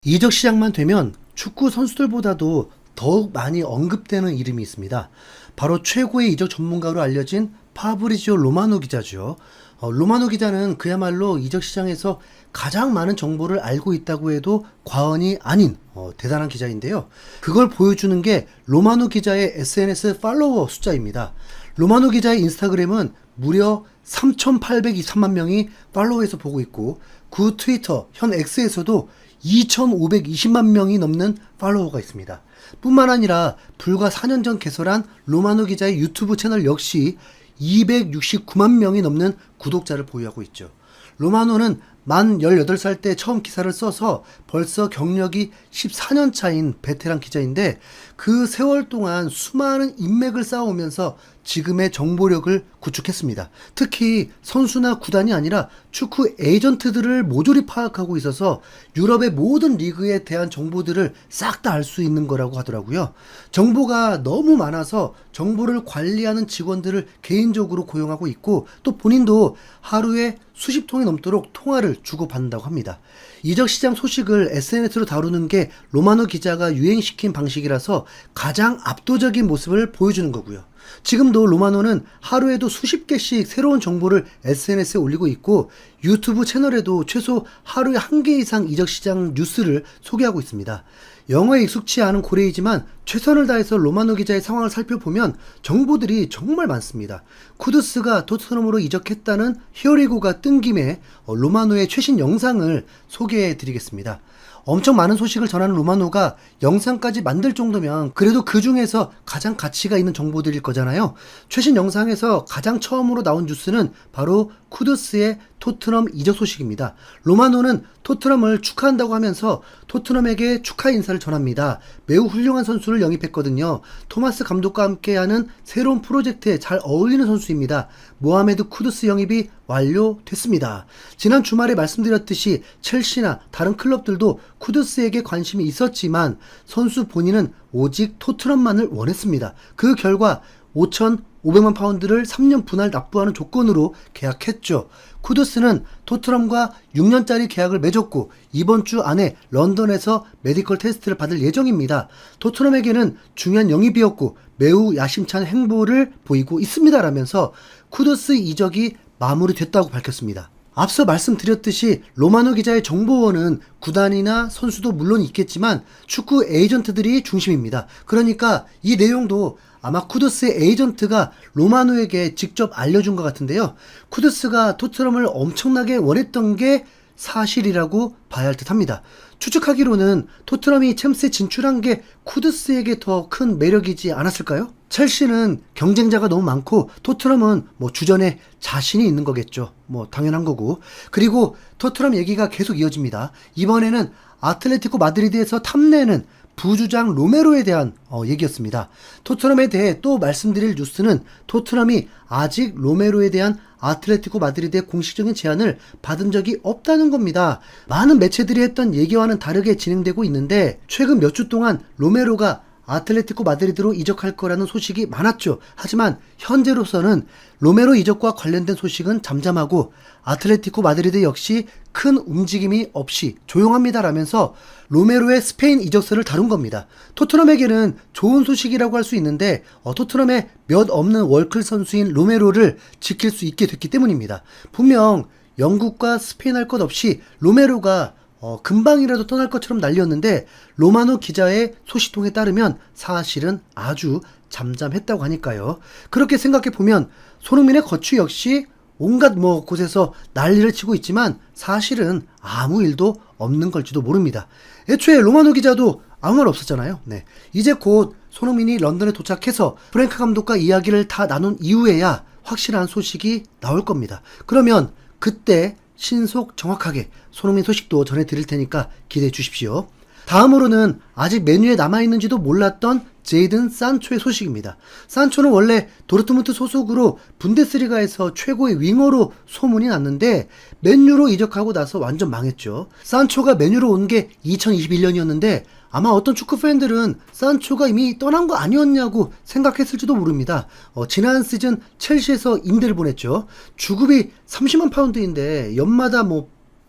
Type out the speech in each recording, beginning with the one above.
이적 시장만 되면 축구 선수들보다도 더욱 많이 언급되는 이름이 있습니다. 바로 최고의 이적 전문가로 알려진 파브리지오 로마노 기자죠. 로마노 기자는 그야말로 이적 시장에서 가장 많은 정보를 알고 있다고 해도 과언이 아닌 대단한 기자인데요. 그걸 보여주는 게 로마노 기자의 SNS 팔로워 숫자입니다. 로마노 기자의 인스타그램은 무려 3,823만 명이 팔로우해서 보고 있고, 그 트위터 현 X에서도 2,520만 명이 넘는 팔로워가 있습니다. 뿐만 아니라 불과 4년 전 개설한 로마노 기자의 유튜브 채널 역시 269만 명이 넘는 구독자를 보유하고 있죠. 로마노는 만 18살 때 처음 기사를 써서 벌써 경력이 14년 차인 베테랑 기자인데, 그 세월 동안 수많은 인맥을 쌓아오면서 지금의 정보력을 구축했습니다. 특히 선수나 구단이 아니라 축구 에이전트들을 모조리 파악하고 있어서 유럽의 모든 리그에 대한 정보들을 싹 다 알 수 있는 거라고 하더라고요. 정보가 너무 많아서 정보를 관리하는 직원들을 개인적으로 고용하고 있고, 또 본인도 하루에 수십 통이 넘도록 통화를 주고받는다고 합니다. 이적 시장 소식을 SNS로 다루는 게 로마노 기자가 유행시킨 방식이라서 가장 압도적인 모습을 보여주는 거고요. 지금도 로마노는 하루에도 수십 개씩 새로운 정보를 SNS에 올리고 있고, 유튜브 채널에도 최소 하루에 1개 이상 이적 시장 뉴스를 소개하고 있습니다. 영어에 익숙치 않은 고래이지만 최선을 다해서 로마노 기자의 상황을 살펴보면 정보들이 정말 많습니다. 쿠두스가 토트넘으로 이적했다는 히어리고가 뜬 김에 로마노의 최신 영상을 소개해 드리겠습니다. 엄청 많은 소식을 전하는 로마노가 영상까지 만들 정도면 그래도 그 중에서 가장 가치가 있는 정보들일 거잖아요. 최신 영상에서 가장 처음으로 나온 뉴스는 바로 쿠두스의 토트넘 이적 소식입니다. 로마노는 토트넘을 축하한다고 하면서 토트넘에게 축하 인사를 전합니다. 매우 훌륭한 선수를 영입했거든요. 토마스 감독과 함께하는 새로운 프로젝트에 잘 어울리는 선수입니다. 모하메드 쿠두스 영입이 완료됐습니다. 지난 주말에 말씀드렸듯이 첼시나 다른 클럽들도 쿠두스에게 관심이 있었지만 선수 본인은 오직 토트넘만을 원했습니다. 그 결과 5,500만 파운드를 3년 분할 납부하는 조건으로 계약했죠. 쿠두스는 토트넘과 6년짜리 계약을 맺었고, 이번 주 안에 런던에서 메디컬 테스트를 받을 예정입니다. 토트넘에게는 중요한 영입이었고 매우 야심찬 행보를 보이고 있습니다라면서 쿠두스 이적이 마무리됐다고 밝혔습니다. 앞서 말씀드렸듯이 로마노 기자의 정보원은 구단이나 선수도 물론 있겠지만 축구 에이전트들이 중심입니다. 그러니까 이 내용도 아마 쿠두스의 에이전트가 로마노에게 직접 알려준 것 같은데요. 쿠두스가 토트넘을 엄청나게 원했던 게 사실이라고 봐야 할 듯 합니다. 추측하기로는 토트넘이 챔스에 진출한 게 쿠두스에게 더 큰 매력이지 않았을까요? 첼시는 경쟁자가 너무 많고 토트넘은 주전에 자신이 있는 거겠죠. 당연한 거고. 그리고 토트넘 얘기가 계속 이어집니다. 이번에는 아틀레티코 마드리드에서 탐내는 부주장 로메로에 대한 얘기였습니다. 토트넘에 대해 또 말씀드릴 뉴스는 토트넘이 아직 로메로에 대한 아틀레티코 마드리드의 공식적인 제안을 받은 적이 없다는 겁니다. 많은 매체들이 했던 얘기와는 다르게 진행되고 있는데, 최근 몇 주 동안 로메로가 아틀레티코 마드리드로 이적할 거라는 소식이 많았죠. 하지만 현재로서는 로메로 이적과 관련된 소식은 잠잠하고 아틀레티코 마드리드 역시 큰 움직임이 없이 조용합니다라면서 로메로의 스페인 이적설을 다룬 겁니다. 토트넘에게는 좋은 소식이라고 할 수 있는데 토트넘의 몇 없는 월클 선수인 로메로를 지킬 수 있게 됐기 때문입니다. 분명 영국과 스페인 할 것 없이 로메로가 금방이라도 떠날 것처럼 난리였는데, 로마노 기자의 소식통에 따르면 사실은 아주 잠잠했다고 하니까요. 그렇게 생각해보면 손흥민의 거취 역시 온갖 곳에서 난리를 치고 있지만 사실은 아무 일도 없는 걸지도 모릅니다. 애초에 로마노 기자도 아무 말 없었잖아요. 네. 이제 곧 손흥민이 런던에 도착해서 프랭크 감독과 이야기를 다 나눈 이후에야 확실한 소식이 나올 겁니다. 그러면 그때 신속 정확하게 손흥민 소식도 전해드릴 테니까 기대해 주십시오. 다음으로는 아직 메뉴에 남아있는지도 몰랐던 제이든 산초의 소식입니다. 산초는 원래 도르트문트 소속으로 분데스리가에서 최고의 윙어로 소문이 났는데 맨유로 이적하고 나서 완전 망했죠. 산초가 맨유로 온 게 2021년이었는데 아마 어떤 축구 팬들은 산초가 이미 떠난 거 아니었냐고 생각했을지도 모릅니다. 지난 시즌 첼시에서 임대를 보냈죠. 주급이 30만 파운드인데 연마다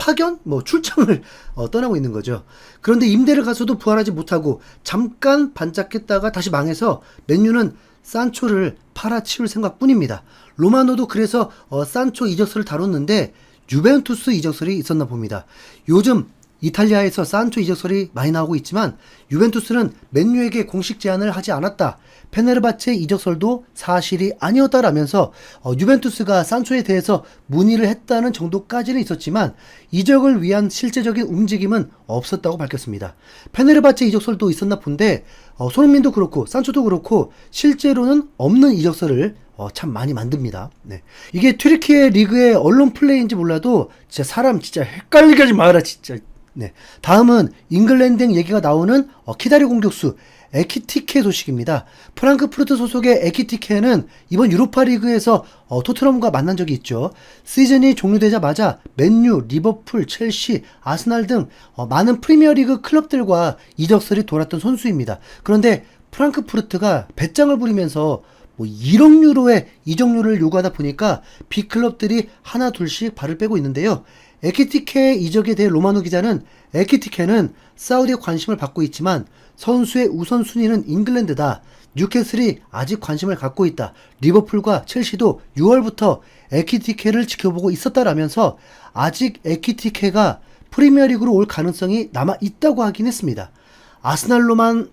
파견? 출장을 떠나고 있는 거죠. 그런데 임대를 가서도 부활하지 못하고 잠깐 반짝했다가 다시 망해서 맨유는 산초를 팔아치울 생각뿐입니다. 로마노도 그래서 산초 이적설을 다뤘는데 유벤투스 이적설이 있었나 봅니다. 요즘 이탈리아에서 산초 이적설이 많이 나오고 있지만 유벤투스는 맨유에게 공식 제안을 하지 않았다. 페네르바체 이적설도 사실이 아니었다라면서 유벤투스가 산초에 대해서 문의를 했다는 정도까지는 있었지만 이적을 위한 실제적인 움직임은 없었다고 밝혔습니다. 페네르바체 이적설도 있었나 본데 손흥민도 그렇고 산초도 그렇고 실제로는 없는 이적설을 참 많이 만듭니다. 네. 이게 튀르키예 리그의 언론 플레이인지 몰라도 진짜 사람 진짜 헷갈리게 하지 마라 진짜. 네. 다음은 잉글랜드 얘기가 나오는 키다리 공격수 에키티케 소식입니다. 프랑크푸르트 소속의 에키티케는 이번 유로파 리그에서 토트넘과 만난 적이 있죠. 시즌이 종료되자마자 맨유, 리버풀, 첼시, 아스날 등 많은 프리미어리그 클럽들과 이적설이 돌았던 선수입니다. 그런데 프랑크푸르트가 배짱을 부리면서 1억 유로의 이적료를 요구하다 보니까 빅클럽들이 하나 둘씩 발을 빼고 있는데요. 에키티케 이적에 대해 로마노 기자는 에키티케는 사우디의 관심을 받고 있지만 선수의 우선순위는 잉글랜드다. 뉴캐슬이 아직 관심을 갖고 있다. 리버풀과 첼시도 6월부터 에키티케를 지켜보고 있었다라면서 아직 에키티케가 프리미어리그로 올 가능성이 남아 있다고 하긴 했습니다. 아스날로만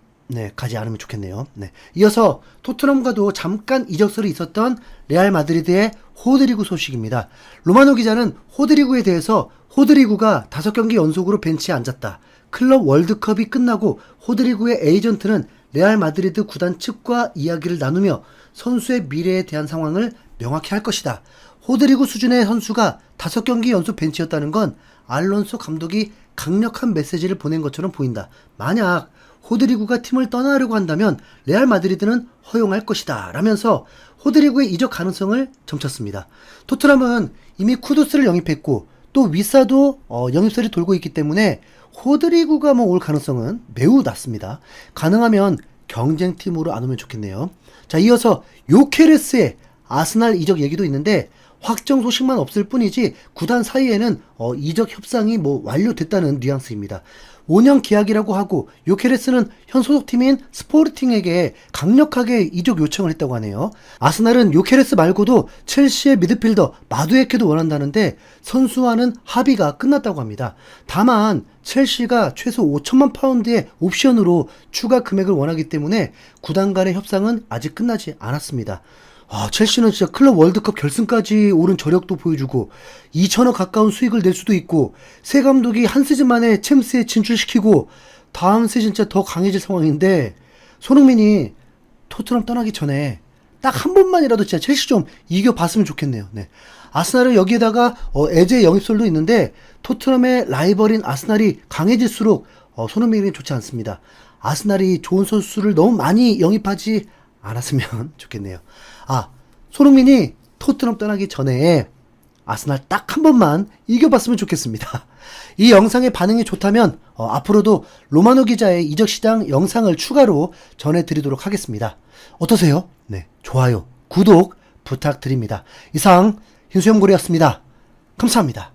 가지 않으면 좋겠네요. 이어서 토트넘과도 잠깐 이적설이 있었던 레알 마드리드의 호드리구 소식입니다. 로마노 기자는 호드리구에 대해서 호드리구가 5경기 연속으로 벤치에 앉았다. 클럽 월드컵이 끝나고 호드리구의 에이전트는 레알 마드리드 구단 측과 이야기를 나누며 선수의 미래에 대한 상황을 명확히 할 것이다. 호드리구 수준의 선수가 5경기 연속 벤치였다는 건 알론소 감독이 강력한 메시지를 보낸 것처럼 보인다. 만약 호드리구가 팀을 떠나려고 한다면 레알 마드리드는 허용할 것이다 라면서 호드리구의 이적 가능성을 점쳤습니다. 토트넘은 이미 쿠두스를 영입했고 또 위사도 영입설이 돌고 있기 때문에 호드리구가 올 가능성은 매우 낮습니다. 가능하면 경쟁팀으로 안 오면 좋겠네요. 자, 이어서 요케레스의 아스날 이적 얘기도 있는데 확정 소식만 없을 뿐이지 구단 사이에는 이적 협상이 완료됐다는 뉘앙스입니다. 5년 계약이라고 하고 요케레스는 현 소속팀인 스포르팅에게 강력하게 이적 요청을 했다고 하네요. 아스날은 요케레스 말고도 첼시의 미드필더 마두에케도 원한다는데 선수와는 합의가 끝났다고 합니다. 다만 첼시가 최소 5천만 파운드의 옵션으로 추가 금액을 원하기 때문에 구단 간의 협상은 아직 끝나지 않았습니다. 첼시는 진짜 클럽 월드컵 결승까지 오른 저력도 보여주고 2천억 가까운 수익을 낼 수도 있고 새 감독이 한 시즌 만에 챔스에 진출시키고 다음 시즌 진짜 더 강해질 상황인데 손흥민이 토트넘 떠나기 전에 딱 한 번만이라도 진짜 첼시 좀 이겨봤으면 좋겠네요. 아스날은 여기에다가 에제 영입설도 있는데 토트넘의 라이벌인 아스날이 강해질수록 손흥민이 좋지 않습니다. 아스날이 좋은 선수를 너무 많이 영입하지 않았으면 좋겠네요. 손흥민이 토트넘 떠나기 전에 아스날 딱 한 번만 이겨봤으면 좋겠습니다. 이 영상의 반응이 좋다면 앞으로도 로마노 기자의 이적시장 영상을 추가로 전해드리도록 하겠습니다. 어떠세요? 좋아요, 구독 부탁드립니다. 이상 흰수염고래였습니다. 감사합니다.